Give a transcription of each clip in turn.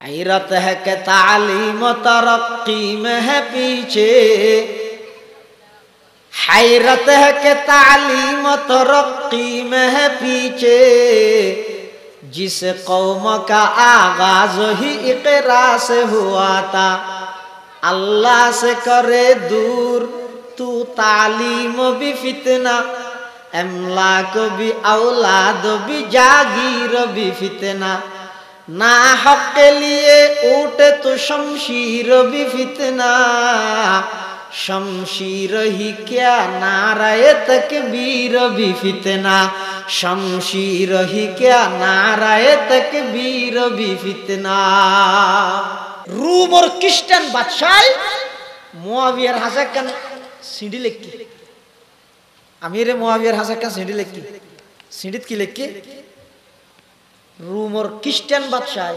हैरत है कि तालीम तरक्की में है पीछे, हैरत है कि तालीम तरक्की में है पीछे, जिस कौम का आगाज ही इक़रा से हुआ था, अल्लाह से करे दूर तू तालीम भी फितना, अमलाक भी औलाद भी जागीर भी फितना, ना हक के लिए उठे तो शमशीर भी फितना, शमशीर ही क्या नाराए तकबीर भी फितना, शमशीर ही क्या नाराए तकबीर भी फितना। रूम और क्रिश्चियन बादशाह मुआवियार हासाकान सीढ़ी लेके, अमीर मुआवियार हासाकान सीढ़ी लेके, सीढ़ीत की लेके रूम और क्रिश्चियन बादशाह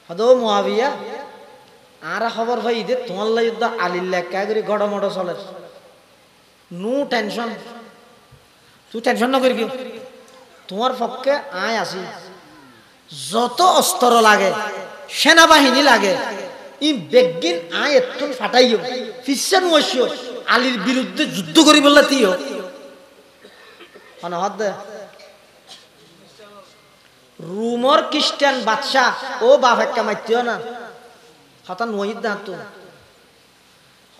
हदो मुआविया आरा खबर भाई दे तुम्हारे युद्ध आलिल्ला क्या करी गड़ा मड़ा चले, नो टेंशन, तू टेंशन ना करियो, तुम्हार पक्के आय आसी, যত অস্ত্র লাগে সেনাবাহিনী লাগে ই বেগিন আয় এতন ফাটাইও ফিসন ওশিও আলীর বিরুদ্ধে যুদ্ধ করি বললা তিও অনহদ রুমর খ্রিস্টান বাদশা ও বাফেক্কা মাইতিও না হতান ওহিদ না তো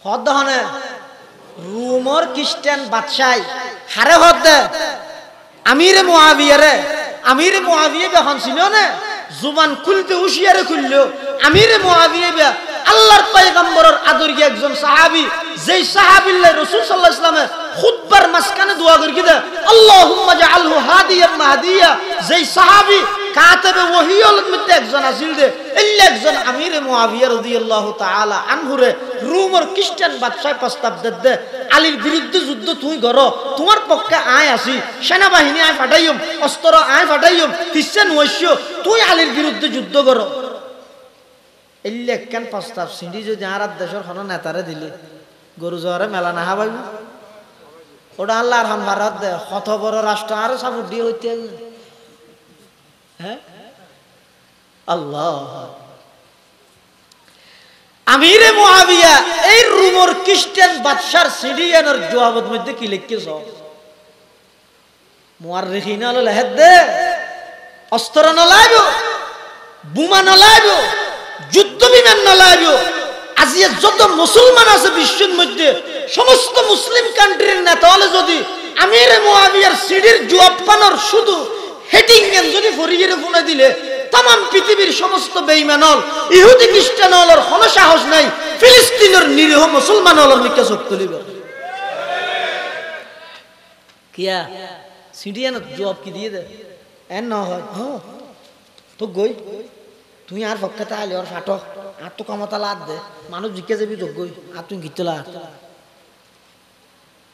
হদ হনে রুমর খ্রিস্টান বাদশাই হারে হদ আমিরে মুআবিয়ারে, আমিরে মুআবিয়া যখন ছিল না জুবান খুলতে হুশিয়ারে খুললো, আমিরে মুআবিয়া বে আল্লাহর পয়গম্বরের আদরীয় একজন সাহাবী, যেই সাহাবীল্লাহ রাসূল সাল্লাল্লাহু আলাইহি ওয়াসাল্লামের খুতবার মাঝখানে দোয়া করে কি দেয়, আল্লাহুম্মা জাআলহু হাদিয়াম মাহদিয়া, যেই সাহাবী কাতাবে ওহীর মধ্যে একজন আসিল দে ইল্লা একজন আমিরে মুআবিয়া রাদিয়াল্লাহু তাআলা আনহুরে রোমের খ্রিস্টান বাদশাহ প্রস্তাব দে আলীর বিরুদ্ধে যুদ্ধ তুই করো, তোমার পক্ষে আয় আসি, সেনাবাহিনী আয় ফাটাইম, অস্ত্র আয় ফাটাইম, খ্রিস্টান ওয়াইশ্য তুই আলীর বিরুদ্ধে যুদ্ধ করো। ইল্লা কেন প্রস্তাব সিঁড়ি যদি আর দেশের কোনো নেতারে দিলে গরু জোয়ারে মেলা না হাবাইব, ওটা আল্লাহর হাম ভারত দে কত বড় রাষ্ট্র আরো সাপোর্ট দিয়ে হইতে, হ্যাঁ আল্লাহ। আমিরে মুআবিয়া এই রুমর খ্রিস্টান বাদশার সিরিয়ানের জবাবের মধ্যে কি লিখেছ, মুআররিখিন হলো লেহেদ দে অস্ত্র না লাইব, বোমা না লাইব, যুদ্ধ বিমান না লাইব, আজি যত মুসলমান আছে বিশ্বের মধ্যে সমস্ত মুসলিম কান্ট্রির নেতা হলে যদি আমিরে মুআবিয়ার সিডির জবাব পানোর শুধু হেডিং এন যদি ফরিয়ে ফোনে দিলে तमाम পৃথিবীর সমস্ত বেঈমান হল ইহুদি খ্রিস্টান হলর কোনো সাহস নাই ফিলিস্তিনের নিরীহ মুসলমান হলর মিকে চোখ তুলিব কিয়া সিডিয়ান জবাব কি দিয়ে দে এন না হয় তো গই তুই আর পক্ষে আইলে আর ফাটো আর তো ক্ষমতা লাদ দে মানুষ জিকে যাবি তো গই আর তুই গিতে লাদ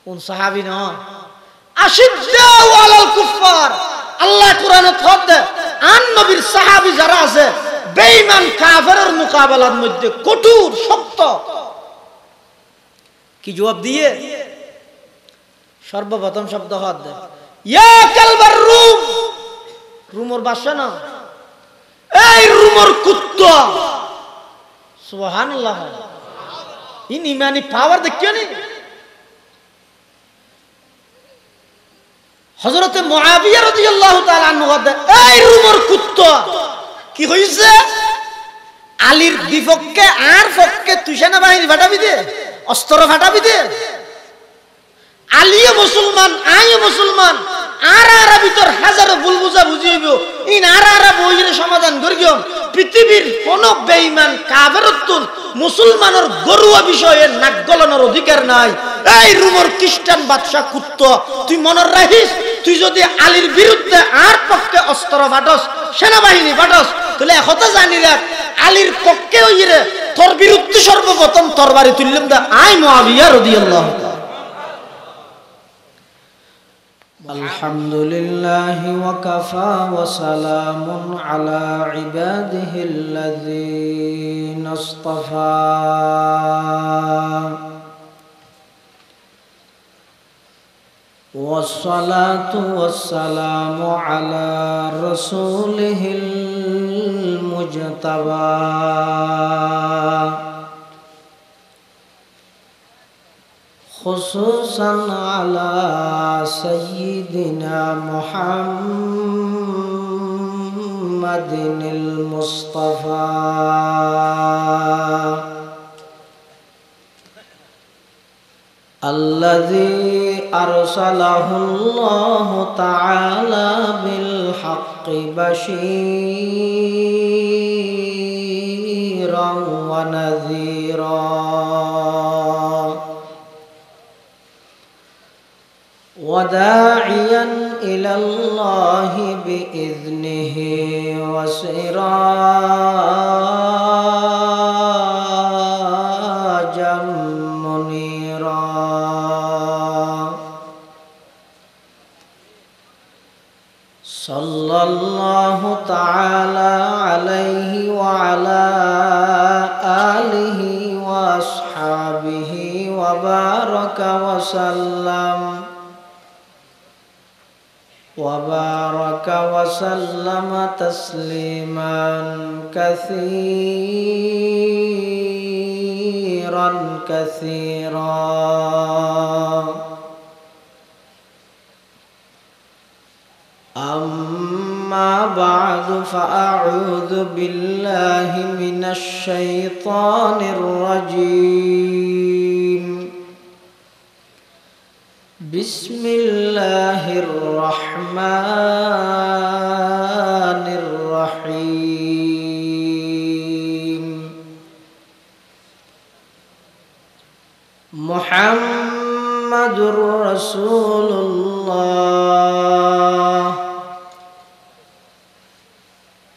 কোন সাহাবী না আশিদ্দাউ আলাল কুফার, আল্লাহ কোরআনে খোদ আন নবীর সাহাবী যারা আছে বেঈমান কাফেরের মোকাবেলার মধ্যে কঠোর শক্ত, কি জবাব দিয়ে সর্বপ্রথম শব্দ হদ ইয়া কালবার রুম, রুমর বাদশা না এই রুমর কুত্তা, সুবহানাল্লাহ, ইন ইমানি পাওয়ার দেখিও নি। হযরতে মুআবিয়া রাদিয়াল্লাহু তাআলা আনহু এই রুমর কুত্তা কি হইছে, আলীর বিপক্ষে আর পক্ষে তুই সেনাবাহিনী ফাটাবি দে, অস্ত্র ফাটাবি দে, আলীও মুসলমান আইও মুসলমান, আর আর ভিতর হাজারো ভুল বুঝা বুঝিব ইন আর আর বইরে সমাধান করিও, পৃথিবীর কোন বেঈমান কাফেরতুন মুসলমানের গরুয়া বিষয়ে নাক গলানোর অধিকার নাই। এই রুমর খ্রিস্টান বাদশা কুত্তা তুই মনে রাখিস, তুই যদি আলীর বিরুদ্ধে আর পক্ষে অস্ত্র ফাটস সেনাবাহিনী ফাটস তাহলে একথা জানি রাখ আলীর পক্ষে হইরে তোর বিরুদ্ধে সর্বপ্রথম তরবারি তুললাম দা আয় মুআবিয়া রাদিয়াল্লাহু তাআলা। আলহামদুলিল্লাহি ওয়া কাফা ওয়া সালামুন আলা ইবাদিহিল্লাযীনা ইসতাফা। والصلاة والسلام على رسوله المجتبى خصوصا على سيدنا محمد المصطفى الذي أرسله الله تعالى بالحق بشيرا ونذيرا وداعيا إلى الله بإذنه وسراجا منيرا صلى الله تعالى عليه وعلى آله وأصحابه وبارك وسلم تسليما كثيرا أما بعد فأعوذ بالله من الشيطان الرجيم بسم الله الرحمن الرحيم محمد رسول الله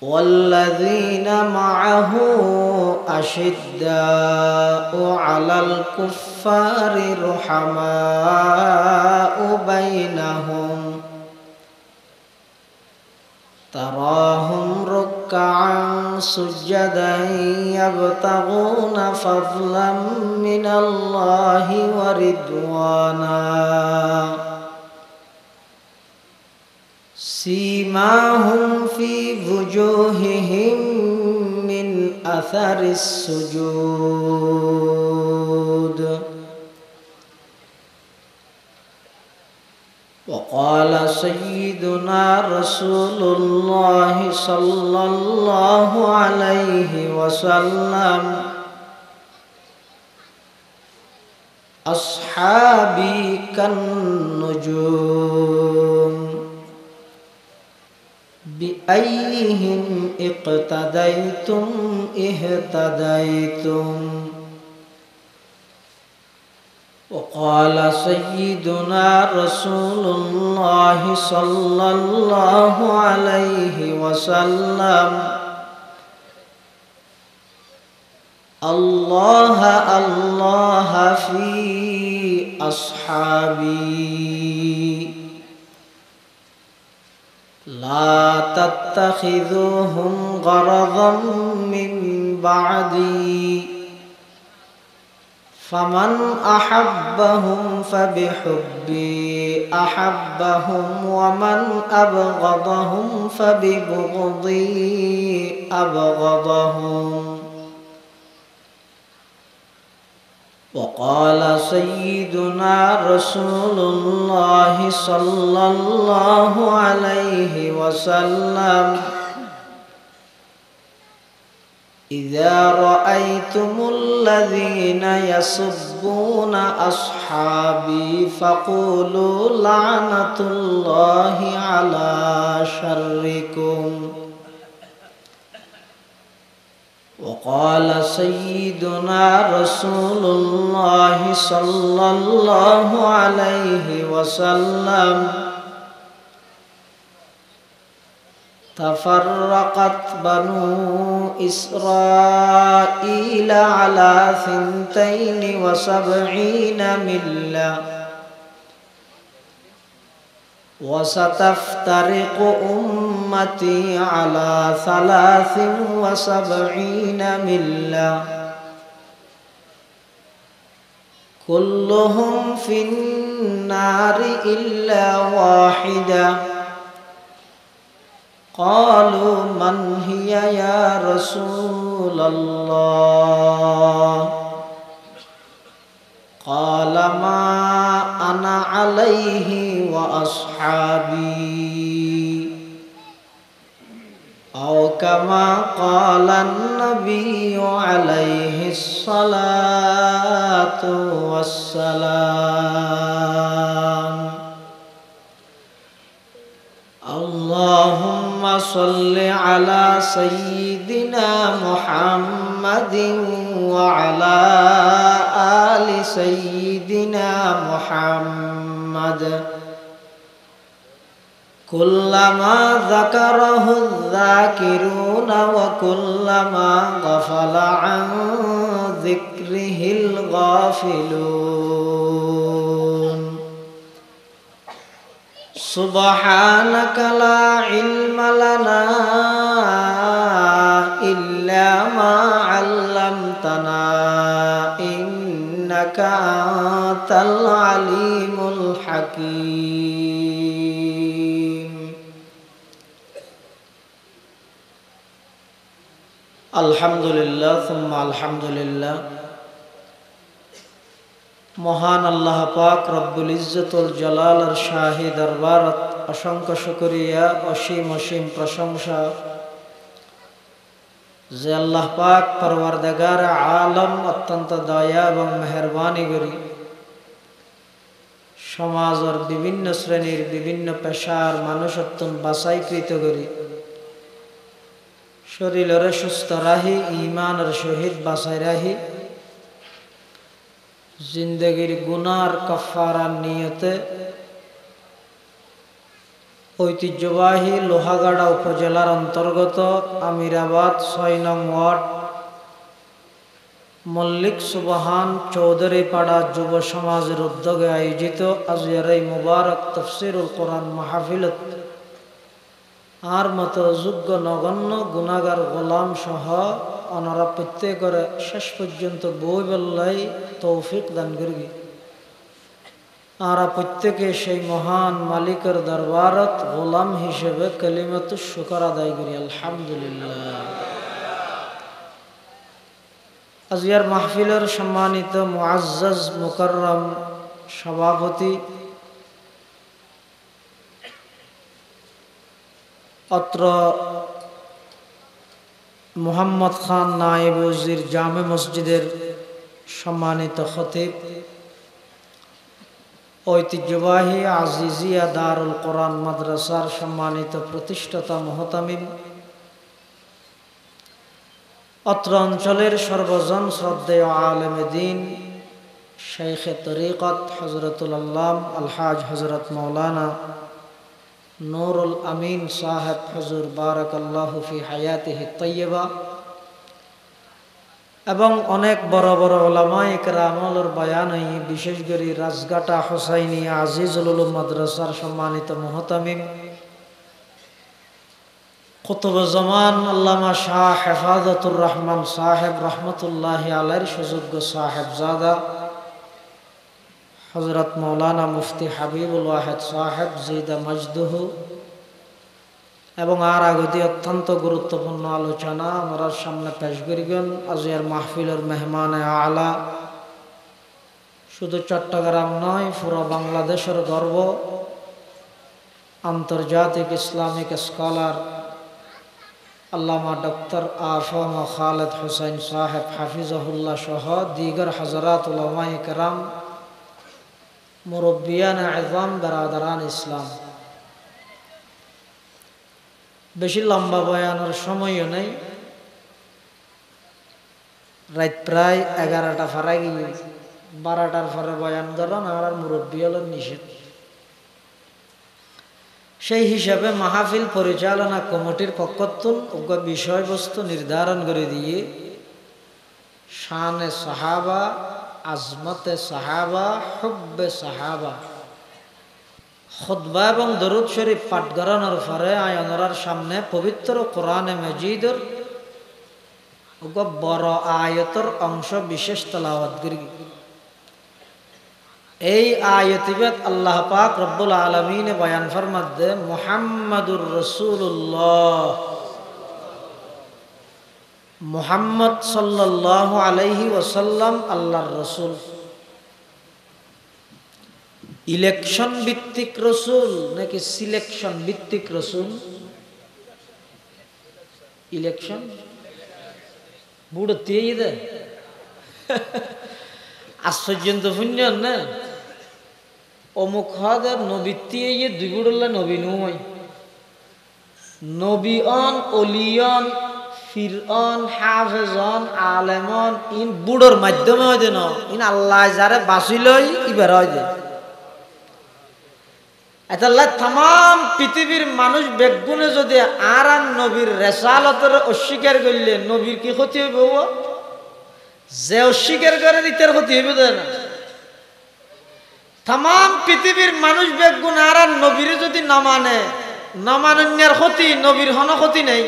والذين معه أشداء على الكفار رحماء بينهم تراهم ركعا سجدا يبتغون فضلا من الله ورضوانا سيماهم في وجوههم من أثر السجود وقال سيدنا رسول الله صلى الله عليه وسلم أصحابي كالنجوم بأيهم اقتديتم اهتديتم وقال سيدنا رسول الله صلى الله عليه وسلم الله الله في أصحابي لا تتخذوهم غرضا من بعدي فمن أحبهم فبحبي أحبهم ومن أبغضهم فببغضي أبغضهم وقال سيدنا رسول الله صلى الله عليه وسلم إذا رأيتم الذين يسبون أصحابي فقولوا لعنة الله على شركم وقال سيدنا رسول الله صلى الله عليه وسلم تفرقت بنو إسرائيل على 72 ملة وستفترق أمتي على 73 ملة كلهم في النار إلا واحدة قالوا من هي يا رسول الله قال ما أنا عليه وأصحابي أو كما قال النبي عليه الصلاة والسلام اللهم صل على سيدنا محمد وعلى آل سيدنا محمد كلما ذكره الذاكرون وكلما غفل عن ذكره الغافلون سبحانك لا علم لنا إلا ما علمتنا إنك أنت العليم الحكيم الحمد لله ثم الحمد لله মহান আল্লাহ পাক রব্বুল ইজ্জতুল জালালের শাহী দরবারত অসংখ্য শুকরিয়া অসীম অসীম প্রশংসা যে আল্লাহ পাক পরওয়ারদিগার আলম অত্যন্ত দয়া এবং মেহেরবানি করি সমাজের বিভিন্ন শ্রেণীর বিভিন্ন পেশার মানুষ অত্যন্ত বাছাইকৃত করি শরীরের সুস্থ রাহি ঈমানের সহিত বাছাই রাহি জিন্দগির গুনার কাফারার নিয়তে ঐতিহ্যবাহী লোহাগাড়া উপজেলার অন্তর্গত আমিরাবাদ ৬ নং ওয়ার্ড মল্লিক সুবহান চৌধুরী পাড়া যুব সমাজের উদ্যোগে আয়োজিত আজকের এই মুবারক তাফসীরুল কোরআন মাহফিলত আর মতো যোগ্য নগণ্য গুনাহগার গোলাম সহ অনারা প্রত্যেকের শেষ পর্যন্ত বই বল্লাই তৌফিক দান করি আর প্রত্যেকে সেই মহান মালিকের দরবারত গোলাম হিসেবে কালিমাতু শুকর আদায় করি আলহামদুলিল্লাহ। আজকের মাহফিলের সম্মানিত মুআজ্জাজ মুকাররম সভাপতি অত্র মোহাম্মদ খান নায়েব ওজির জামে মসজিদের সম্মানিত খতিব ঐতিহ্যবাহী আজিজিয়া দারুল কোরআন মাদ্রাসার সম্মানিত প্রতিষ্ঠাতা মুহতামিম অত্র অঞ্চলের সর্বজন শ্রদ্ধেয় আলেমে দ্বীন শাইখে তরিকত হযরতুল আল্লাম আলহাজ হযরত মাওলানা নূরুল আমিন সাহেব হুজুর বারাকাল্লাহু ফি হায়াতিহি তাইয়্যিবা এবং অনেক বড় বড় উলামায়ে কেরামের বয়ান বিশেষ করে রাজগাটা হুসাইনিয়া আজিজুল উলুম মাদ্রাসার সম্মানিত মুহতামিম কুতুবুজ্জামান আল্লামা শাহ হেফাজতুর রহমান সাহেব রহমতুল্লাহি আলাইহির সুযোগ্য সাহেবজাদা হযরত মাওলানা মুফতি হাবিবুল ওয়াহিদ সাহেব জিদা মজদুহু এবং আর আগতি অত্যন্ত গুরুত্বপূর্ণ আলোচনা আমরা সামনে পেশ করিবেন। আজকের মাহফিলের মেহমানে আলা শুধু চট্টগ্রাম নয় পুরো বাংলাদেশের গর্ব আন্তর্জাতিক ইসলামিক স্কলার আল্লামা ডক্টর আফম খালেদ হুসাইন সাহেব হাফিজাহুল্লাহ সহ দিগর হযরত উলামায়ে কেরাম মুরব্বিয়ান আযম বেরাদারান ইসলাম। বেশি লম্বা বয়ানের সময়ও নেই, রাত প্রায় 11টা ফারাই গিয়ে 12টার পরে বয়ান করেন আর মুরব্বী হলেন নিষেধ। সেই হিসাবে মাহফিল পরিচালনা কমিটির পক্ষতুন উক্ত বিষয়বস্তু নির্ধারণ করে দিয়ে শানে সাহাবা আজমতে সাহাবা হুব্বে সাহাবা খুতবা এবং দরুদ শরীফ পাঠ করানোর পরে আয়নরার সামনে পবিত্র কোরআনে মাজিদের বড় আয়াতের অংশ বিশেষ তেলাওয়াত করি। এই আয়াতিবাত আল্লাহ পাক রব্বুল আলামিন বয়ান ফরমাতে মুহাম্মাদুর রাসূলুল্লাহ, মুহাম্মদ সাল্লাল্লাহু আলাইহি ওয়াসাল্লাম আল্লাহর রাসূল। ইলেকশন ভিত্তিক রসুল নাকি সিলেকশন ভিত্তিক রসুল? ইলেকশন বুড়ো দিয়ে দে আশ্চর্য পুণ্য না অমুক হাজার নবী দিয়ে দুই বুড়ল্লা নবী নয়, নবী অন অলিয়ন ফিরন হাফেজন আলেমন ইন বুড়োর মাধ্যমে হয় যে ন ইন আল্লাহ যারে বাঁচিলই ইবার হয় যে তাম পৃথিবীর মানুষ বেগুনে যদি আর নবীর রেসালতের অস্বীকার করলে নবীর কি ক্ষতি হইব? যে অস্বীকার করে ইতার ক্ষতি হইব না। তাম পৃথিবীর মানুষ বেগুন আর নবীর যদি নমানন্যার ক্ষতি, নবীর হন ক্ষতি নেই।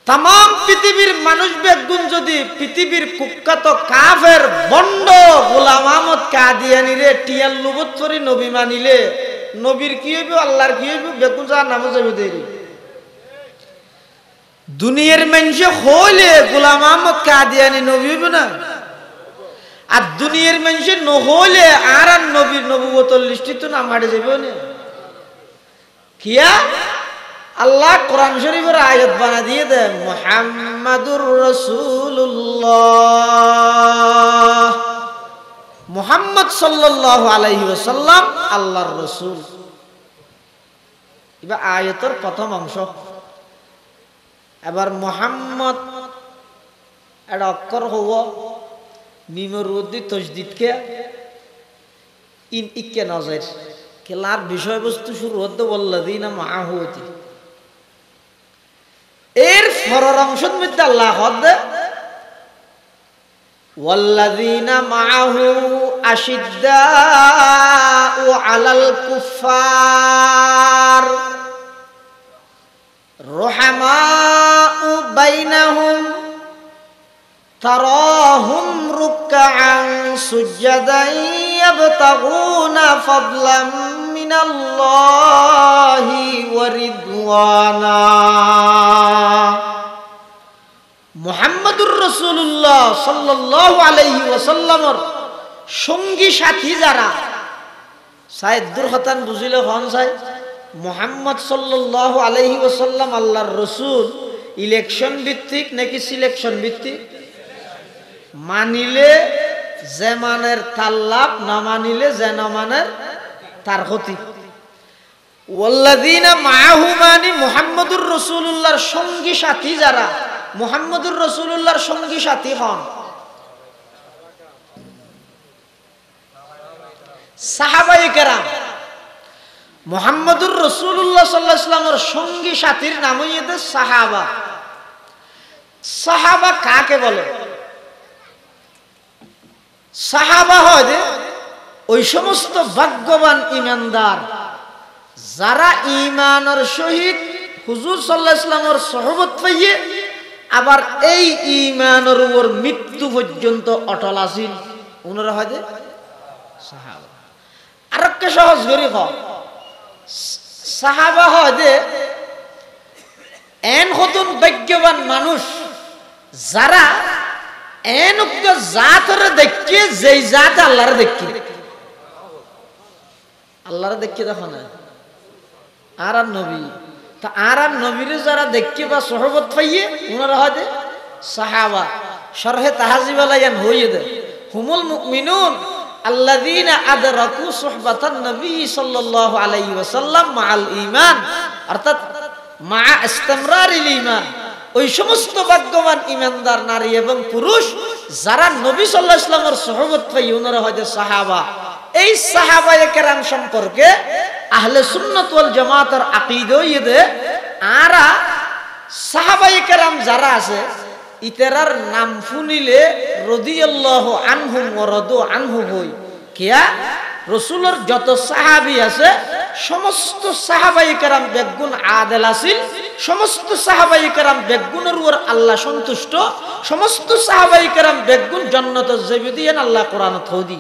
তাম পৃথিবীর মানুষ বেগুন যদি পৃথিবীর কুখ্যাত কাফের বন্ড গোলাম আহমদ কাদিয়ানিরে টিয়াল লুবত করে নবী মানিলে নবীর কি হইব, আল্লাহর কি হইব? বেগুন যা নামে যাবে দেরি। দুনিয়ার মানুষে হইলে গোলাম আহমদ কাদিয়ানি নবী হইব না, আর দুনিয়ার মানুষে নহইলে আর নবীর নবুয়তের লিস্টে তো নাম হাঁটে যাবে না। কিয়া আল্লাহ কোরআন শরীফের আয়াত বানা দিয়ে দেন মুহাম্মাদুর রাসূলুল্লাহ, মুহাম্মদ সাল্লাল্লাহু আলাইহি ওয়াসাল্লাম আল্লাহর রাসূল। এবার আয়াতের প্রথম অংশ। এবার মুহাম্মদ এটা অক্ষর হব মিমের উদ্দি তসদিদ কে ইন ইকে নজর কেলার বিষয়বস্তু শুরু হতে ওয়াল্লাযীনা মাআহু। এর ফরর অংশের মধ্যে আল্লাহ হদ ওয়াল্লাযীনা মাআহু আশিদ্দাউ আলাল কুফফার রুহামাউ বাইনাহুম তারাহুম রুকআন সুজদান ইয়াবতাগুনা ফাদলাম মিনাল্লাহি ওয়া রিদওয়ানা। মুহাম্মাদুর রাসূলুল্লাহ সাল্লাল্লাহু আলাইহি ওয়াসাল্লামের সঙ্গী সাথী যারা সাইদ দুরহতান বুঝিলে হন চাই মুহাম্মদ সাল্লাল্লাহু আলাইহি ওয়াসাল্লাম আল্লাহর রাসূল ইলেকশন ভিত্তিক নাকি সিলেকশন ভিত্তিক? মানিলে যে মানের তার লাভ, না মানিলে যে না মানের তার ক্ষতি। ওয়াল্লাযীনা মাআহু মানে মুহাম্মদুর রাসূলুল্লাহর সঙ্গী সাথী যারা মুহাম্মদুর রাসূলুল্লাহর সঙ্গী সাথী হন সাহাবায়ে কেরাম। মুহাম্মদুর রাসূলুল্লাহ সাল্লাল্লাহু আলাইহি ওয়াসাল্লামের সঙ্গী সাথীর নাম হইছে সাহাবা। সাহাবা কাকে বলে? সাহাবা হয় যে ওই সমস্ত ভাগ্যবান ঈমানদার যারা ঈমানের সহিত হুজুর সাল্লাল্লাহু আলাইহি ওয়াসাল্লামের সুহবত পাইয়ে আবার এই ঈমানের উপর মৃত্যু পর্যন্ত অটল আছেন, ওনারা হয় যে সাহাবা। আরেকটা সহজ করে কও, সাহাবা হয় যে এন হতুন ভাগ্যবান মানুষ যারা এন জাতরে দেখে যেই জাত আল্লাহরে দেখে, আল্লাহরে দেখে দেখো না আর নবী তা আর নবীরে যারা দেখে বা সহবত পাইয়ে ওনারা হয় যে সাহাবা। শরহে তাহজিব আলাইয়ান হইয়ে দে হুমুল মুমিনুন আল্লাযীনা আদরাকু সুহবাতান নবী সাল্লাল্লাহু আলাইহি ওয়াসাল্লাম মাআল ঈমান, অর্থাৎ মা ইসতিমরারিল ঈমান। ওই সমস্ত ভাগ্যবান ঈমানদার নারী এবং পুরুষ যারা নবী সাল্লাল্লাহু আলাইহি ওয়াসাল্লামের সুহবত পাই ওনারা হয় যে সাহাবা। এই সাহাবায়ে কেরাম সম্পর্কে আহলে সুন্নাত ওয়াল জামাতের আকীদা ইয়ে আরা সাহাবায়ে কেরাম যারা আছে ইতারার নাম শুনিলে রাদিয়াল্লাহু আনহুম ওয়া রাদু আনহু হই। কিয়া রাসূলের যত সাহাবী আছে সমস্ত সাহাবায়ে কেরাম বেগুন আদেল আছিল, সমস্ত সাহাবায়ে কেরাম বেগুনের উপর আল্লাহ সন্তুষ্ট, সমস্ত সাহাবায়ে কেরাম বেগুন জান্নাতে যাবে দিয়েন আল্লাহ কোরআনত হদি।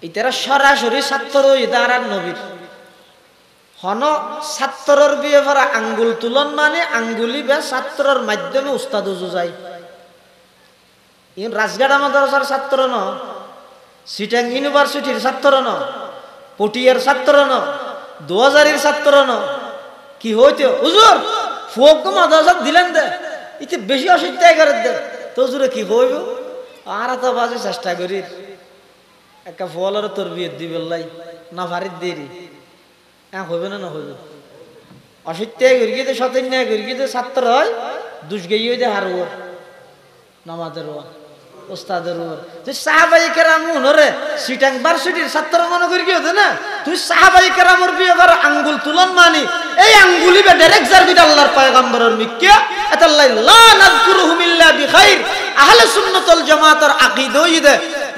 ইতারা সরাসরি ছাত্র ইদার নবীর হন ছাত্রর বিয়ে ভরা আঙ্গুল তুলন মানে আঙ্গুলি বা ছাত্রর মাধ্যমে উস্তাদ যায় রাজঘাট মাদ্রাসার ছাত্র ন সিটাং ইউনিভার্সিটির ছাত্র ন পটিয়ার ছাত্র ন 2000-এর ছাত্র ন কি হইতে হুজুর ফোক মাদ্রাসা দিলেন দে ইতে বেশি অসুবিধাই করে দে তো হুজুরে কি হইব আর তো বাজে চেষ্টা করি একটা ফলের তোর বিয়ে দিবে লাই না ভারিত দেরি হ্যাঁ হইবে না হইবে অসুবিধাই করি গিয়ে সতেন না করি গিয়ে ছাত্র হয় দুষ গেয়ে দে হার নামাজের ওস্তাদের তুই সাহাবাই কেরাম রে সিটাং ভার্সিটির ছাত্র মনে করি কি হতে না তুই সাহাবাই কেরামর বিয়ে কর আঙ্গুল তুলন মানি এই আঙ্গুলি বে ডাইরেক্ট জারবিত আল্লাহর পয়গম্বরের মিক্কা আতাল্লাহ লা নাযকুরুহুম ইল্লা বিখাইর আহলে সুন্নাত ওয়াল জামাতের আকীদা ইদে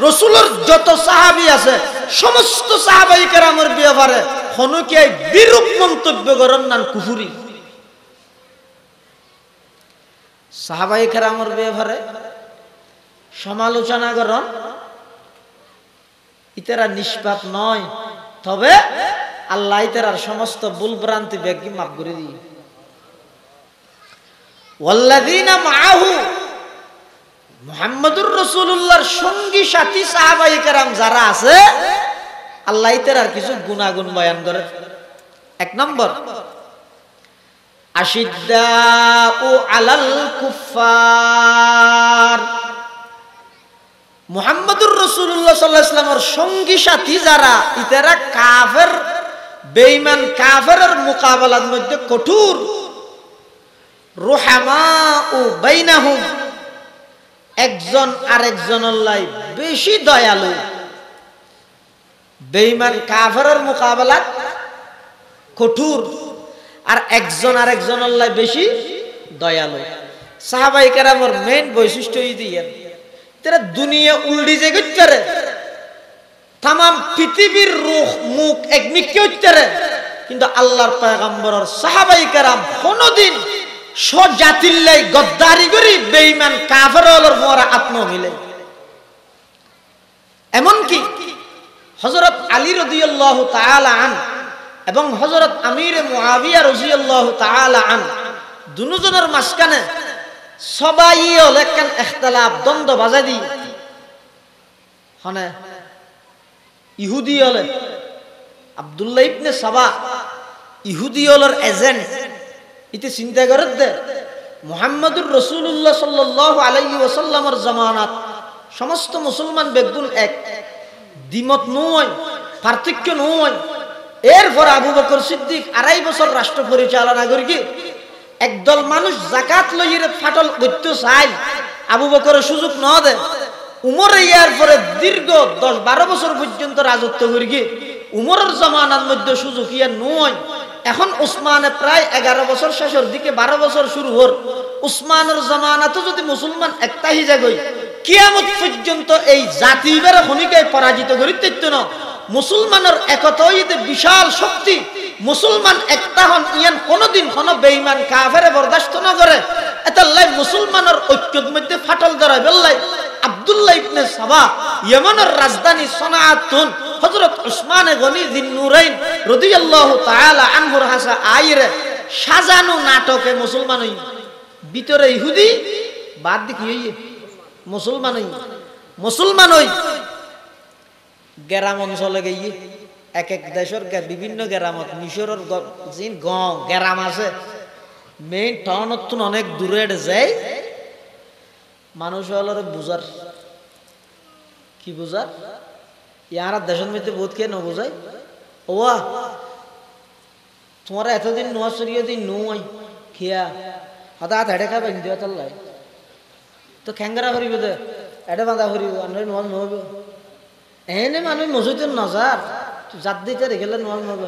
রাসূলের যত সাহাবী আছে সমস্ত সাহাবাই কেরামর বিয়ে করে হনুকে বিরূপ মন্তব্য করেন না কুফরি সাহাবাই কেরামর বিয়ে করে সমালোচনা করেন ইতারা নিষ্পাপ নয় তবে আল্লাহ ইতারার সমস্ত ভুল ভ্রান্তি ব্যাগি মাফ করে দিয়ে ওয়াল্লাযীনা মাআহু মুহাম্মদুর রাসূলুল্লাহর সঙ্গী সাথী সাহাবায়ে কেরাম যারা আছে আল্লাহ ইতারার কিছু গুনাহগুণ বয়ান করে এক নম্বর আশিদ্দাউ আলাল কুফার মুহাম্মদুর রাসূলুল্লাহ সাল্লাল্লাহু আলাইহি ওয়াসাল্লামের সঙ্গী সাথী যারা ইতারা কাফের বেঈমান কাফেরের মোকাবেলার মধ্যে কঠোর রুহামাউ বাইনাহুম একজন আরেকজনের লাই বেশি দয়ালু বেঈমান কাফেরের মোকাবেলা কঠোর আর একজন আরেকজনের লাই বেশি দয়ালু সাহাবায়ে কেরামের মেইন বৈশিষ্ট্য এই দিয়ে तेरा दुनिया उल्टी जे गुच्चरे तमाम पृथ्वीर रूह मुख एक मिक्के उच्चरे किंतु अल्लाहर पैगंबर और साहाबाई केराम कोनो दिन सो जातिल्लाई गद्दारी करी बेईमान काफिरर मोरा आत्म मिले एमन की हजरत आली রাদিয়াল্লাহু তাআলা আন এবং হযরত আমির মুআবিয়া রাদিয়াল্লাহু তাআলা আন দুজনের মাঝখানে সবাই লেখান ইখতিলাফ দ্বন্দ্ব বাজাই দি হনে ইহুদি হলে আব্দুল্লাহ ইবনে সাবা ইহুদি হলর এজেন্ট ইতে চিন্তা করে দে মুহাম্মদুর রাসূলুল্লাহ সাল্লাল্লাহু আলাইহি ওয়াসাল্লামের জামানাত সমস্ত মুসলমান বেগুন এক দ্বিমত নয় পার্থক্য নয় এরপর আবু বকর সিদ্দিক 2.5 বছর রাষ্ট্র পরিচালনা করি কি একদল মানুষ যাকাত লইরে ফাটল করতে চাই আবু বকরের সুযোগ না দেয় উমর ইয়ার পরে দীর্ঘ 10-12 বছর পর্যন্ত রাজত্ব করি কি উমরের জামানার মধ্যে সুযোগ ইয়া নয় এখন উসমানে প্রায় 11 বছর শেষের দিকে 12 বছর শুরু হর উসমানের জামানাতে যদি মুসলমান একটা হিজা গই কিয়ামত পর্যন্ত এই জাতিবের খনিকে পরাজিত করিতে না মুসলমানের একতাইতে বিশাল শক্তি মুসলমান একটা হন ইয়ান কোনদিন কোন বেঈমান কাফেরে বরদাস্ত না করে এতাল্লাই মুসলমানের ঐক্যের মধ্যে ফাটল ধরা বেল্লাই আব্দুল্লাহ ইবনে সাবা ইয়েমেনের রাজধানী সনাআতুন হযরত উসমান গনি যিন্নুরাইন রাদিয়াল্লাহু তাআলা আনহুর হাসা আইরে সাজানো নাটকে মুসলমান হই ভিতরে ইহুদি বাদ দি কি হইয়ে মুসলমান হই গ্রাম অঞ্চলে গিয়ে এক এক দেশের বিভিন্ন গ্রামত মিশরের যে গ্রাম আছে মেইন টাউনত অনেক দূরে যায় মানুষ হলার বুঝার কি বুঝার ইয়ার দেশের মধ্যে বহুত কে ন বুঝাই ওয়া তোমার এতদিন নোয়া সরিয়ে দিন নয় খিয়া হঠাৎ হেঁটে খাবে ইন্ডিয়া চললাই তো খ্যাঙ্গারা ভরিব দে এটা বাঁধা ভরিব আমরা নোয়া নহব এনে মানুষ মসজিদের নজার জাত দিতে রেখেলে নোয়াল নবে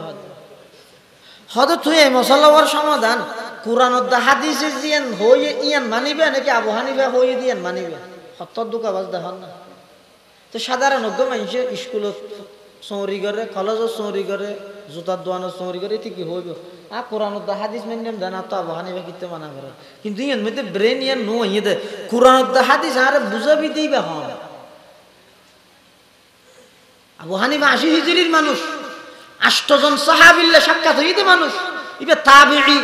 হয়তো তুই এই মশলার সমাধান কোরআনত হাদিসে জিয়ান হয়ে ইয়ান মানিবে নাকি আবু হানিফা হয়ে দিয়ান মানিবে সত্তর দুকা বাজ দেখান না তো সাধারণ মানুষের স্কুলত চৌরি করে কলেজত চৌরি করে জোতার দোকানত চৌরি করে এটি কি হইব আর কোরআনত হাদিস মেনিয়াম দেন তো আবু হানিফা কিতে মানা করে কিন্তু ইয়ান মধ্যে ব্রেন ইয়ান নো ইয়ে দে কোরআনত হাদিস আরে বুঝাবি দিই বা হন আবু হানিফা 80 হিজরির মানুষ, 8 জন সাহাবিল্লে সাক্ষাৎ হইতে মানুষ, ইবে তাবিঈ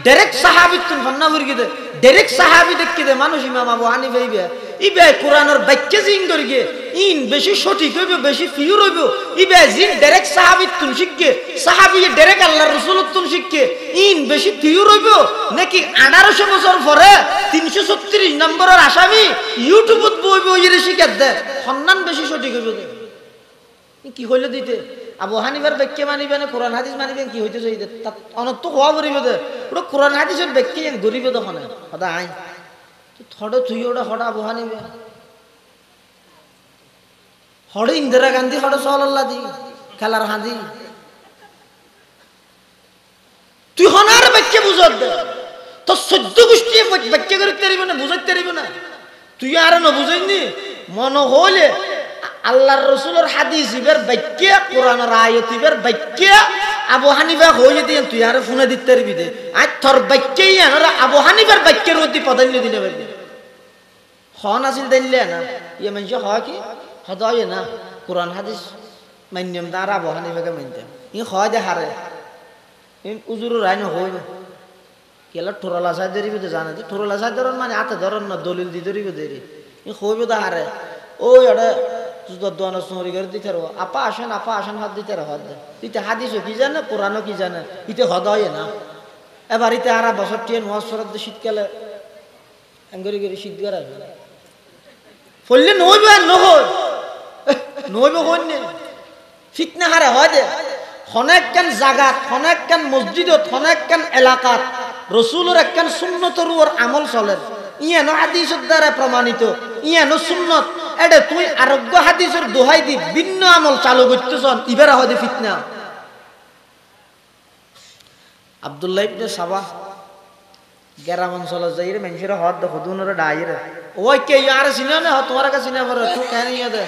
ডাইরেক্ট সাহাবী তুন ফন্না হইগিদে ডাইরেক্ট সাহাবী দেখিদে মানুষ ইমাম আবু হানিফা ইবে কোরআনের বাক্য জিং করিগে ইন বেশি সঠিক হইব, বেশি পিওর হইব, ইবে জিন ডাইরেক্ট সাহাবী তুন শিখকে, সাহাবী ডাইরেক্ট আল্লাহর রাসূলের তুন শিখকে ইন বেশি পিওর হইব নাকি 1800 বছর পরে 336 নম্বরের আসামি ইউটিউবত বইব ইরে শিখাত দে সন্ধান বেশি সঠিক হইব দে কি হইল দিতে আবু হানিফার বাক্য মানিবে না কোরআন হাদিস মানিবে কি হইতেছে এই তাত অনত হওয়া পড়িব দে ওটা কোরআন হাদিসের বাক্য গরিব তখন সদা আই থড়ে তুই ওটা হড়া আবু হানিফা হড়ে ইন্দিরা গান্ধী হড়ে সাল্লাল্লাহ দি খেলার হাঁদি তুই হনার বাক্য বুঝত দে তো 14 গোষ্ঠী বাক্য করতে পারিব না বুঝাইতে পারিব না তুই আর না বুঝাইনি মন হইলে আল্লাহর রাসূলের হাদিস ইবের বাক্য কোরআনের আয়াত ইবের বাক্য আবু হানিফা হইয়ে দিয়ে তুই আর ফোনে দিতে পারবি দে আজ তোর বাক্যই আর আবু হানিফার বাক্যের অতি প্রাধান্য দিতে পারবি হন আসিল দিলে না ইয়ে মানুষ হয় কি হদয় না কোরআন হাদিস মান্যম তার আবু হানিফাকে মানতাম ই হয় দে হারে উজুরুর রায় না হইব কেলা ঠোরলা সাই ধরিব তো জানে ঠোরলা সাই ধরন মানে হাতে ধরন না দলিল দি ধরিব দেরি ই হইব তো হারে ওই ওটা দোয়ানো সুমরি করে দিতে রো আপা আসেন হাত দিতে রো হাত দে ইতে হাদিসও কি জানে কোরআনও কি জানে ইতে হদয় না এবার ইতে আর বছর টিয়ে মহাসরত শীতকালে এঙ্গরি গরি শীত গড়া ফললে নইবে আর নইবে হইনে ফিতনা হারে হয় দে হনেকখান জাগাত হনেকখান মসজিদত হনেকখান এলাকাত রসুলের একখান সুন্নতর উপর আমল চলে ইয়ানো হাদিসের দ্বারা প্রমাণিত ইয়ানো সুন্নত এটা তুই আরোগ্য হাদিসের দোহাই দি ভিন্ন আমল চালু করতেছন ইবেরা হয় ফিতনা আব্দুল্লাহ ইবনে সাবা গ্রাম অঞ্চলে যাইরে মানুষের হদ হদুনরে ডাইরে ওই কে আর চিনে না তোমার কাছে চিনে পারে তুই কেন ইয়ে দে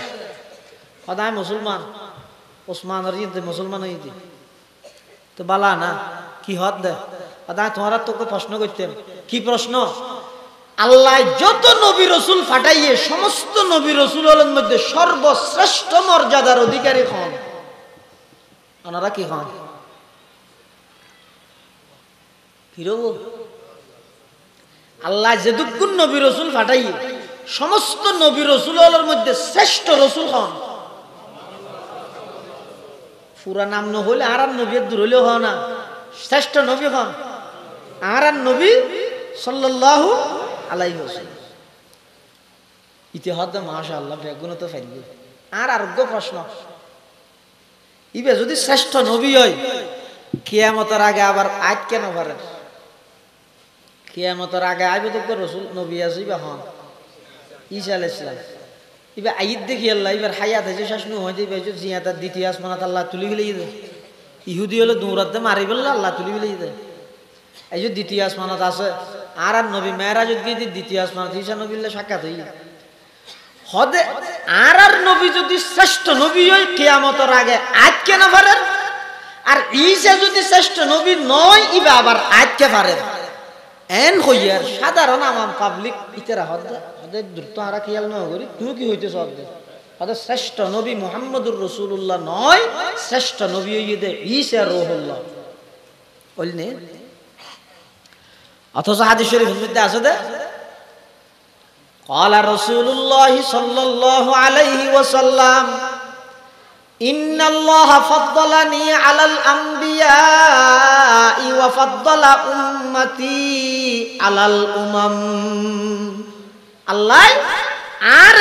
সদায় মুসলমান ওসমানের ইয়ে মুসলমান হইতি তো বালা না কি হদ দে সদায় তোমার তোকে প্রশ্ন করতেন কি প্রশ্ন আল্লাহ যত নবী রসুল ফাটাইয়ে সমস্ত নবী রসুলের মধ্যে সর্বশ্রেষ্ঠ মর্যাদার অধিকারী হন ওনারা কি হন ফিরব আল্লাহ যেদুকুন নবী রসুল ফাটাইয়ে সমস্ত নবী রসুলের মধ্যে শ্রেষ্ঠ রসুল হন পুরা নাম ন হইলে আর নবী দূর হইলেও হন না শ্রেষ্ঠ নবী হন আর নবী সাল্লাল্লাহু আলাইহি ওয়াসাল্লাম ইতিহাদ মাশাআল্লাহ বেগুন তো ফাইল আর আরোগ্য প্রশ্ন ইবে যদি শ্রেষ্ঠ নবী হয় কিয়ামতের আগে আবার আজ কেন পারে কিয়ামতের আগে আইবে তো রাসূল নবী আসিবে হন ঈসা আলাইহিস সালাম ইবে আইদ দেখি আল্লাহ ইবার হায়াত আছে শাসনু হই দিবে যে জিয়াতা দ্বিতীয় আসমানাত আল্লাহ তুলি ফেলে দে ইহুদি হলো দৌড়াতে মারি বললা আল্লাহ তুলি ফেলে দে এই যে দ্বিতীয় আসমানাত আছে আর নবী মেরাজত গিয়ে দ্বিতীয় আসমানাত ঈসা নবীর সাক্ষাৎ হই হদে আর নবী যদি শ্রেষ্ঠ নবী হয় কিয়ামতের আগে আজ কেন পারে আর ঈসা যদি শ্রেষ্ঠ নবী নয় ইবা আবার আজ কে পারে এন হইয়ার সাধারণ আম পাবলিক ইতারা হদে দ্রুত আর খেয়াল না করি তুই কি হইতেছ হদে শ্রেষ্ঠ নবী মুহাম্মদুর রাসূলুল্লাহ নয় শ্রেষ্ঠ নবী হইয়ে ঈসা রূহুল্লাহ বলনে অথচ হাদিস শরীফের মধ্যে আছে দে قال رسول الله صلى الله عليه وسلم إن الله فضلني على الأنبياء وفضل أمتي على الأمم الله আর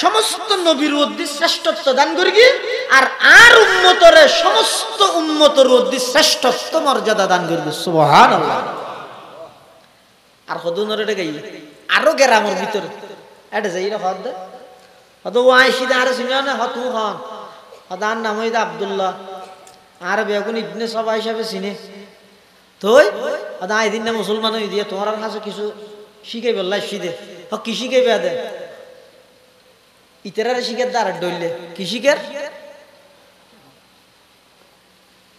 সমস্ত নবীর মধ্যে শ্রেষ্ঠত্ব দান করি আর আর উম্মতরে সমস্ত উম্মতের মধ্যে শ্রেষ্ঠত্ব মর্যাদা দান করি সুবহানাল্লাহ আর হদুনরে গাই আরো গ্রামের ভিতরে এটা যাই হদ হদ ও আইসিদা আর শুনে না হতু হন হদার নাম হইদ আব্দুল্লাহ আর বেগুন ইবনে সবা হিসাবে চিনে তুই হদা এদিন না মুসলমান হই দিয়ে তোমার কাছে কিছু শিখাই বললাই শিদে হ কি শিখাই বে দে ইতারে শিখে দার ডইলে কি শিখের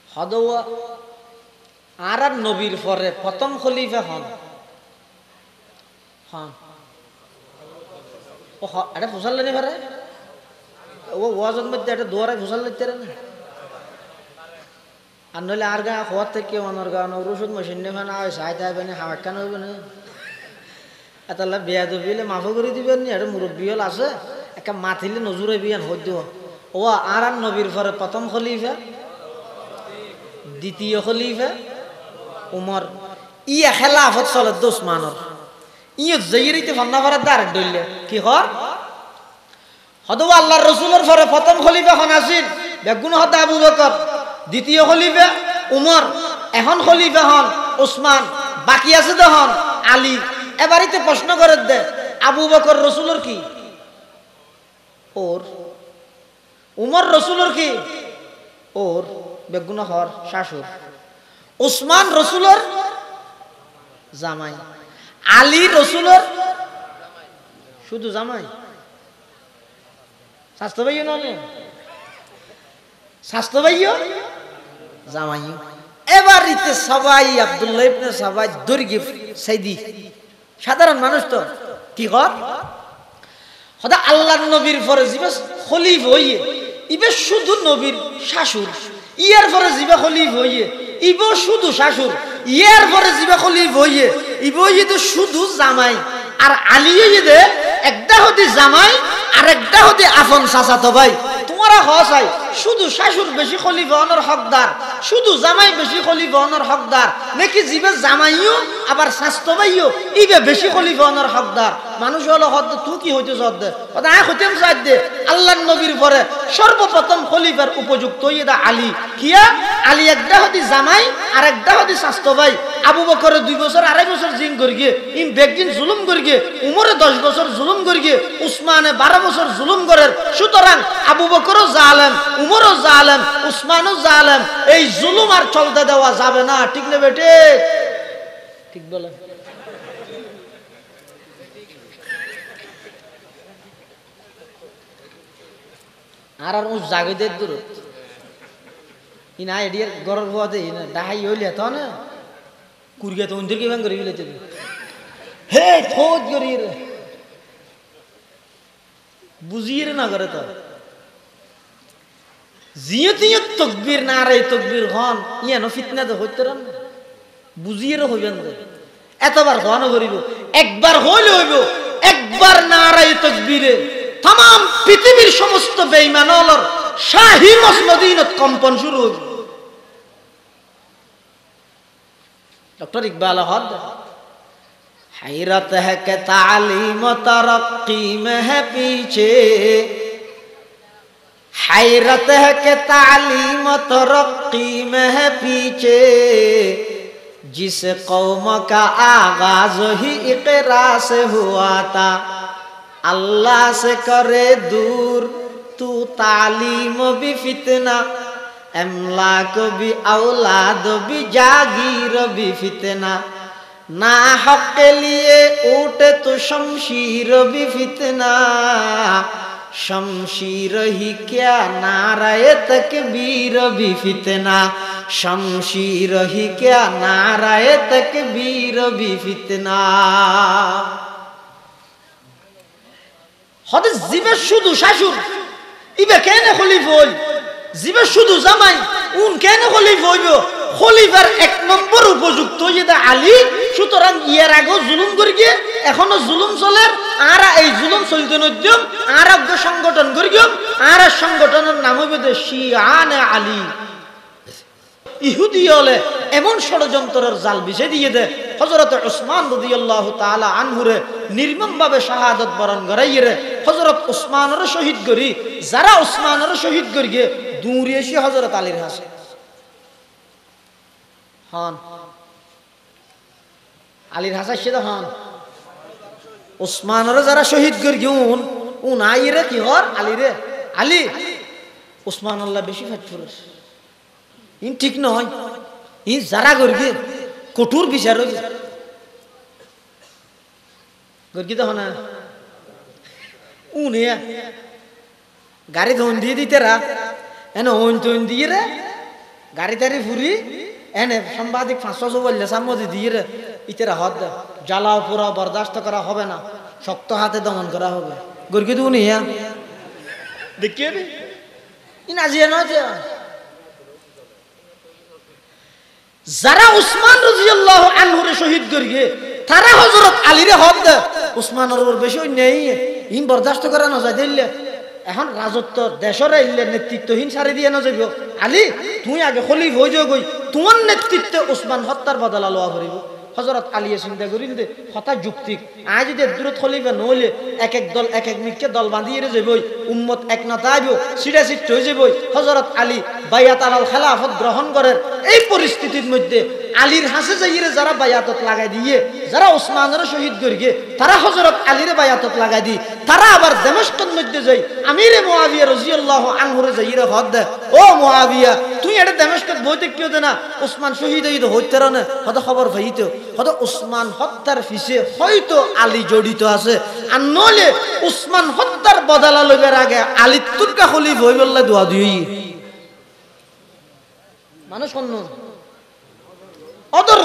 হদ আর নবীর পরে প্রথম খলিফা হন হ্যাঁ ও এটা ফুসাল নি পারে ও ওয়াজের মধ্যে একটা দোয়ারে ঘোষাল লিখতে না আর নইলে আর গা হওয়ার থেকে অনর গা ওষুধ মেশিন নেবেন আর সাহায্য হবে না হাওয়া কেন হবে না এতলা বিয়া দিলে মাফ করে দিবেন নি একটা মুরব্বী হল আছে একটা মাথিলে নজুরে বিয়ান হইত ও আর নবীর পরে প্রথম খলিফা দ্বিতীয় খলিফা উমর ইয়া খেলাফত চলে দুসমানর ইয়ে জয়ীতে ফন্না ভরে দাঁড় ডইলে কি হর হয়তো আল্লাহর রসুলের পরে প্রথম খলিফা খন আসিল বেগুন হতে আবু বকর দ্বিতীয় খলিফা উমর এখন খলিফা হন ওসমান বাকি আছে তখন আলী এবারিতে প্রশ্ন করে দে আবু বকর রসুলের কি ওর উমর রসুলের কি ওর বেগুন হর শাশুর ওসমান রসুলের জামাই আলী রসুলের শুধু জামাই স্বাস্থ্য ভাইও নয় স্বাস্থ্য ভাইও জামাই এবার ইতে সবাই আব্দুল্লাহ ইবনে সবাই দর্গি সাইদি সাধারণ মানুষ তো কি কর হদা আল্লাহর নবীর পরে জিবে খলিফ হইয়ে ইবে শুধু নবীর শাশুর ইয়ার পরে জিবে খলিফ হইয়ে ইব শুধু শাশুর ইয়ার পরে জিবে খলিফ হইয়ে ইব ইয়ে শুধু জামাই আর আলী ইয়ে একটা হদি জামাই আর একটা হদি আফন চাচাতো ভাই তোমারা হসাই শুধু শাশুর বেশি খলিফা হওয়ার হকদার শুধু জামাই বেশি খলিফা হওয়ার হকদার নাকি জিবে জামাইও আবার স্বাস্থ্য ভাইও ইবে বেশি খলিফা হওয়ার হকদার মানুষ হলো হদ তুই কি হইতে সদ কথা হইতেম সাদ দে আল্লাহর নবীর পরে সর্বপ্রথম খলিফার উপযুক্ত ইদা আলী কিয়া আলী একটা হদি জামাই আর একটা হদি স্বাস্থ্য ভাই আবু বকরে 2 বছর 2.5 বছর জিন করি গিয়ে ইম বেগদিন জুলুম করি গিয়ে উমরে 10 বছর জুলুম করি গিয়ে উসমানে 12 বছর জুলুম করে সুতরাং আবু বকরও জালেম উমরও জালেম উসমানও জালেম এই জুলুম আর চলতে দেওয়া যাবে না ঠিক না বেটে ঠিক বলে আর আর উস জাগিদে দূর ইনা এডিয়ার গরর হওয়াতে ইনা ডাহাই হইলে তো না কুরগে তো উনদের কি ভাঙ করে গেলে হে খোঁজ করি রে বুঝিয়ে না করে তো জিয়ে তিয়ে তকবীর না রে তকবীর হন ইয়ানো ফিতনা তো হইতে রান বুঝিয়ে হইবেন এতবার হন করিব একবার হইলে হইব একবার না রে তকবীরে तमाम পৃথিবীর সমস্ত বেঈমানদের শাহী মসনদিনত কম্পন শুরু হইব डॉक्टर इकबाल हद हैरत है कि तालीम तरक्की में है पीछे हैरत है कि तालीम तरक्की में है पीछे जिस कौम का आगाज ही इकरा से हुआ था अल्लाह से करे दूर तू तालीम भी फितना अमलाक भी औलाद भी जागीर भी फितना ना हक के लिए उठे तो शमशीर भी फितना शमशीर ही क्या नाराए तकबीर भी फितना शमशीर ही क्या नाराए तकबीर भी फितना हद जिबे शुदु शाशुर इबे केने खलीफ होल জিবে শুধু জামাই উন কেন খলিফা হইব খলিফার এক নম্বর উপযুক্ত যেটা আলী সুতরাং ইয়ার আগে জুলুম করি গিয়ে এখনো জুলুম চলে আর এই জুলুম চলতে নদ্যম আর এক সংগঠন করি গিয়ে আর সংগঠনের নাম হইবে শিয়ানে আলী ইহুদি হলে এমন ষড়যন্ত্রের জাল বিছে দিয়ে দে হযরত উসমান রাদিয়াল্লাহু তাআলা আনহুরে নির্মমভাবে শাহাদাত বরণ করাইয়ে হযরত উসমানের শহীদ করি যারা উসমানের শহীদ করি গিয়ে দূরে এসে হযরত আলীর হাসে হন আলীর হাসা সে হন উসমানের যারা শহীদ করি গিয়ে উন আইরে কি হর আলী রে আলী উসমান আল্লাহ বেশি ফাট ফুরস ইন ঠিক নয় ই যারা গর্গে কঠোর বিচার গর্গি তো না উনে গাড়ি ধন দিয়ে দিতে রা এনে হন তন দিয়ে রে গাড়ি তারি ফুরি এনে সাংবাদিক 500 বললে সামনে দিয়ে রে ইতেরা হদ জ্বালাও পুরা বরদাস্ত করা হবে না শক্ত হাতে দমন করা হবে গর্গি তো উনি দেখিয়ে নি ইন আজিয়া নয় যারা উসমান রাদিয়াল্লাহু আনহুরে শহীদ করিয়ে তারা হযরত আলীরে হক দে উসমানের উপর বেশি নেই ইন বরদাস্ত করা না যায় দিলে এখন রাজত্ব দেশরে ইল্লে নেতৃত্বহীন সারি দিয়ে না যাইব আলী তুই আগে খলিফ হই যাও গই তোমার নেতৃত্বে উসমান হত্যার বদলা লওয়া করিব হযরত আলীয়ে চিন্তা করিন দে কথা যুক্তিক আজ যদি দূরত খলিফা নহলে এক এক দল এক এক মিটকে দল বাঁধিয়ে যাবই উম্মত এক না তাইব সিটা সিট হয়ে যাবই হযরত আলী বাইয়াত আলাল খেলাফত গ্রহণ করেন এই পরিস্থিতির মধ্যে আলীর হাসে যাইয়ে যারা বায়াতত লাগাই দিয়ে যারা উসমানের শহীদ করিয়ে তারা হযরত আলীরে বায়াতত লাগাই দি তারা আবার দামেস্কের মধ্যে যাই আমিরে মুআবিয়া রাদিয়াল্লাহু আনহুরে যাইয়ে হদ দে ও মুআবিয়া তুই এটা দামেস্কের বইতে কিও দে না উসমান শহীদ হইতে হইতে না হয়তো খবর পাইতো হয়তো উসমান হত্যার পিছে হয়তো আলী জড়িত আছে আর নলে উসমান হত্যার বদলা লইবার আগে আলী তুরকা খলিফ হই বললে দোয়া দিই মানুষ অন্য অদর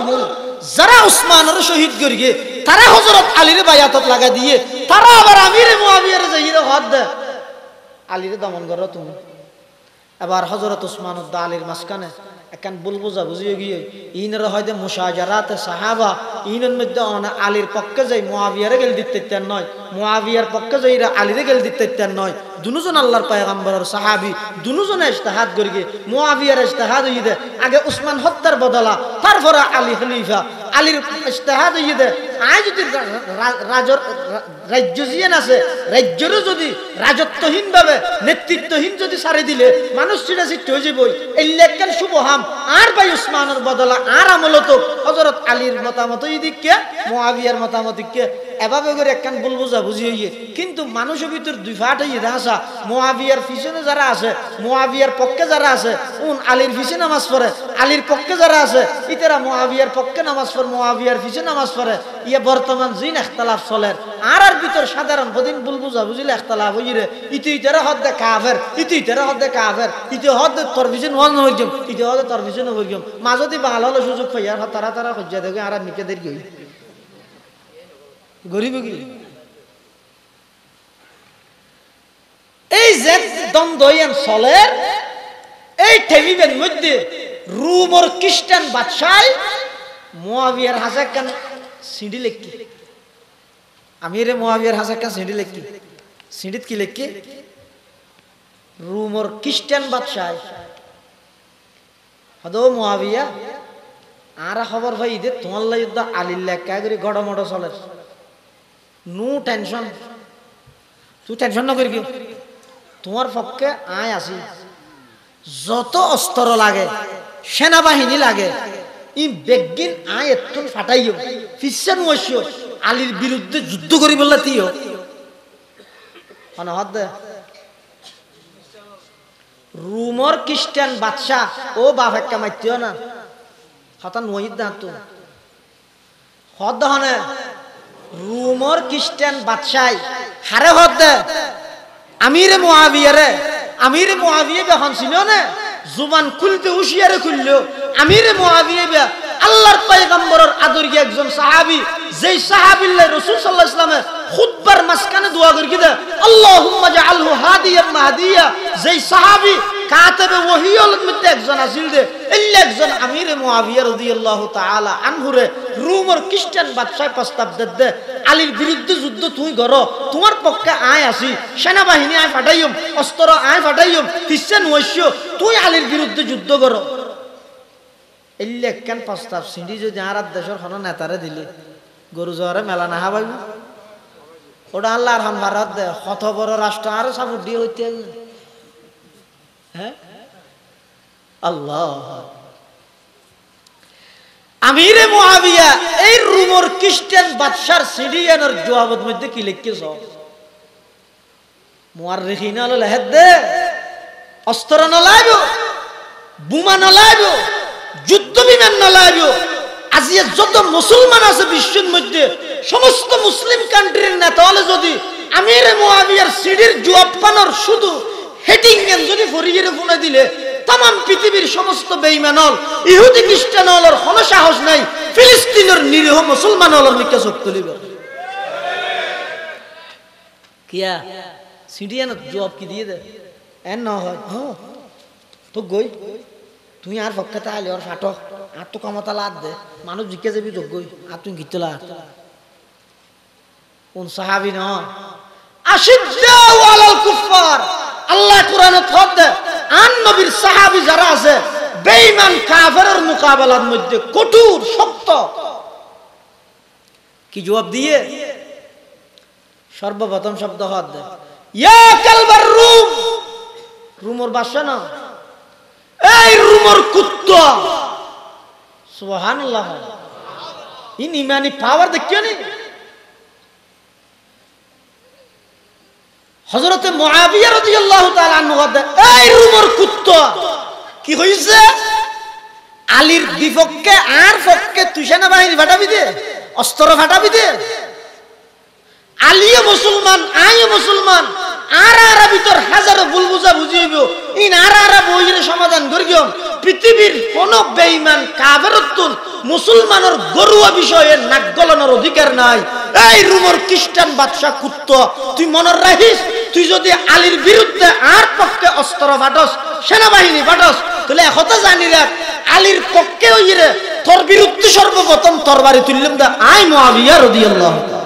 যারা উসমানের শহীদ করিয়ে তারা হযরত আলীর বায়াতত লাগা দিয়ে তারা আবার আমিরে মুআবিয়ার যাইরে হদ দে আলীরে দমন করো তুমি এবার হযরত উসমান উদ্দ আলীর মাঝখানে একখান বুলবুজা বুঝিয়ে গিয়ে ইনের হয়তো মুশাজারাত সাহাবা ইনের মধ্যে আলীর পক্ষে যাই মুআবিয়ারে গেল দিতে নয় মুআবিয়ার পক্ষে যাই আলীরে গেল দিতে নয় দুজন আল্লাহর পয়গম্বরের সাহাবী দুজনে ইজতিহাদ করিয়ে মুআবিয়ার ইজতিহাদ হইয়ে আগে উসমান হত্যার বদলা তারপরে আলী খলিফা আলীর ইজতিহাদ হইয়ে আজ যদি রাজ্য জিয়ান আছে রাজ্যেরও যদি রাজত্বহীন ভাবে নেতৃত্বহীন যদি সারি দিলে মানুষ চিটা চিট হয়ে যাবই এই লেখান শুভহাম আর ভাই উসমানের বদলা আর আমলত হযরত আলীর মতামত ইদিককে মুআবিয়ার মতামতকে এভাবে করে একখান বুলবুজা বুঝি হইয়ে কিন্তু মানুষের ভিতর দুই ফাট হইয়ে আসা মুআবিয়ার পিছনে যারা আছে মুআবিয়ার পক্ষে যারা আছে উন আলীর পিছনে নামাজ পড়ে আলীর পক্ষে যারা আছে ইতারা মুআবিয়ার পক্ষে নামাজ পড়ে মুআবিয়ার পিছনে নামাজ পড়ে ইয়ে বর্তমান জিন ইখতিলাফ চলে আর ভিতর সাধারণ বদিন বুলবুজা বুঝিলে ইখতিলাফ হইরে ইতারা হদ্দে কাফের ইতারা হদ্দে কাফের ইতে হদ্দে তোর পিছনে ওয়াজ না হইজম ইতে হদ্দে তোর পিছনে হইজম মাজদি ভালো হলো সুযোগ পাইয়ার তারা হজ্জা দেখে আর মিকে দের গই গরিব কি এই যে দ্বন্দ্বয়ান চলে এই টেবিলের মধ্যে রোমর খ্রিস্টান বাদশাহ মুআবিয়ার হাসাকান সিঁড়ি লেখি আমিরে মুআবিয়ার হাসাকান সিঁড়ি লেখি সিঁড়িত কি লেখি রোমর খ্রিস্টান বাদশাহ হদো মুআবিয়া আর খবর ভাই দে তোমার যুদ্ধ আলীর লেখা করে গড়মড় চলে নো টেনশন তুই টেনশন না করি তোমার পক্ষে আয় আসি যত অস্ত্র লাগে সেনাবাহিনী লাগে ই বেগিন আয় এতন ফাটাইও ফিসেন ওইসিও আলীর বিরুদ্ধে যুদ্ধ করি বললে তিও হদ দে রোমর খ্রিস্টান বাদশাহ ও বাফেক্কা মাইতিও না হতান ওহিদ না তো হদ হনে রোমর খ্রিস্টান বাদশাহ হারে হদ দে আমিরে মুআবিয়া বেখন ছিল না জুবান খুলতে হুশিয়ারে খুললো আমিরে মুআবিয়া আল্লাহর পয়গম্বরের আদরীয় একজন সাহাবী যেই সাহাবীল্লাহ রাসূল সাল্লাল্লাহু আলাইহি ওয়াসাল্লামের খুতবার মাঝখানে দোয়া করি কি দে আল্লাহুম্মা জাআলহু হাদিয়াম মাহদিয়া যেই সাহাবী কাতেবে ওহীর মধ্যে একজন আছিল দে ইল্লা একজন আমিরে মুআবিয়া রাদিয়াল্লাহু তাআলা আনহুরে রোমের খ্রিস্টান বাদশাহ প্রস্তাব দে আলীর বিরুদ্ধে যুদ্ধ তুই করো তোমার পক্ষে আয় আসি সেনাবাহিনী আয় ফাটাইম অস্ত্র আয় ফাটাইম খ্রিস্টান ওইস্য তুই আলীর বিরুদ্ধে যুদ্ধ করো ইল্লা একখান প্রস্তাব সিঁড়ি যদি আর দেশের কোনো নেতারে দিলে গরু জোয়ারে মেলা না হাবাইব ওটা আল্লাহর হাম ভারত দে কত বড় রাষ্ট্র আরো সাপোর্ট দিয়ে হইতে হ্যাঁ আল্লাহ আমিরে মুআবিয়া এই রোমর খ্রিস্টান বাদশার সিরিয়ানের জবাবের মধ্যে কি লিখেছ মুআররিখিন হলো লেহেদ দে অস্ত্র না লাইব বোমা না লাইব যুদ্ধ বিমান না লাইব আজিয়ে যত মুসলমান আছে বিশ্বের মধ্যে সমস্ত মুসলিম কান্ট্রির নেতা হলে যদি আমিরে মুআবিয়ার সিডির জবাব পানোর শুধু হেডিং এন যদি ফরিয়ে ফোনে দিলে तमाम পৃথিবীর সমস্ত বেঈমানল ইহুদি খ্রিস্টানলর কোনো সাহস নাই ফিলিস্তিনের নিরীহ মুসলমানলর মিকে চোখ তুলিব কিয়া সিডিয়ান জবাব কি দিয়ে দে এন ন হয় তো গই তুই আর পক্ষে আইলে ওর ফাটো আর তো ক্ষমতা লাদ দে মানুষ জিকে যাবি তো গই আর তুই গিতে লাদ কোন সাহাবি ন আশিদ্দাউ আলাল কুফার আল্লাহ কোরআনে থদ দে আন নবীর সাহাবী যারা আছে বেঈমান কাফেরের মোকাবেলার মধ্যে কঠোর শক্ত কি জবাব দিয়ে সর্বপ্রথম শব্দ হদ দে ইয়া কালবার রুম রুমর বাদশা না এই রুমর কুত্তা সুবহানাল্লাহ ইন ইমানি পাওয়ার দেখিও নি হযরতে মুআবিয়া রাদিয়াল্লাহু তাআলা আনহু এই রুমর কুত্তা কি হইছে আলীর বিপক্ষে আর পক্ষে তুই সেনাবাহিনী ফাটাবি দে অস্ত্র ফাটাবি দে আলীও মুসলমান আইও মুসলমান আর আর ভিতর হাজারো ভুল বুঝা বুঝি হইব ইন আর আর বইরে সমাধান করিও পৃথিবীর কোন বেঈমান কাফেরতুন মুসলমানের গরুয়া বিষয়ে নাক গলানোর অধিকার নাই এই রুমর খ্রিস্টান বাদশা কুত্তা তুই মনে রাখিস তুই যদি আলীর বিরুদ্ধে আর পক্ষে অস্ত্র ফাটাস সেনাবাহিনী ফাটাস তাহলে একথা জানি রাখ আলীর পক্ষে হইরে তোর বিরুদ্ধে সর্বপ্রথম তরবারি তুললাম দা আই মুআবিয়া রাদিয়াল্লাহু তাআলা